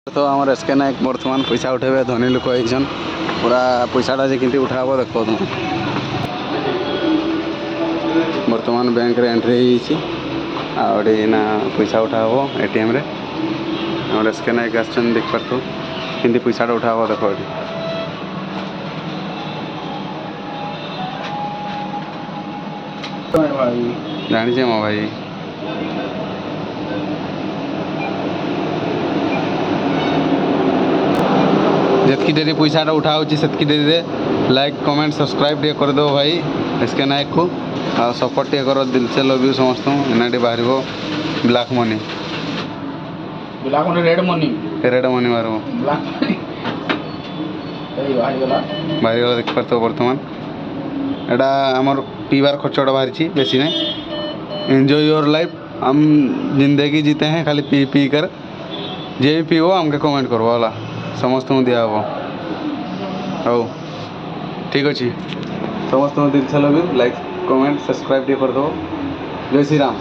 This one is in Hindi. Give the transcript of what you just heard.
तो आम एसके नायक बर्तमान पैसा उठेबे धनी लोक एक पूरा पैसाटा जे कि उठाब देख तुम बर्तमान बैंक रे एंट्री होना पैसा उठाब एटीएम रे आम एसके नायक आसन देख पार कि पैसाटा उठाब देख ये जानी मो भाई जितकी डेरी पैसाटा उठा से डेरी लाइक कमेंट सब्सक्राइब टे करदे भाई एसके नायक को आ सपोर्ट टे कर दिल से लव यू समस्त एना बाहर ब्लैक मनी रेड मनी बाहर बाहर देख पार बर्तमान एटा आमर पीबार खर्चटा बाहरी बेसी ना एंजॉय योर लाइफ हम जिंदगी जीते हैं खाली पी पी कर जे भी पीब आमके कमेंट करव है समस्त दिया हो ठीक अच्छे समस्त दिल से love you like comment subscribe टे कर दो जय श्री राम।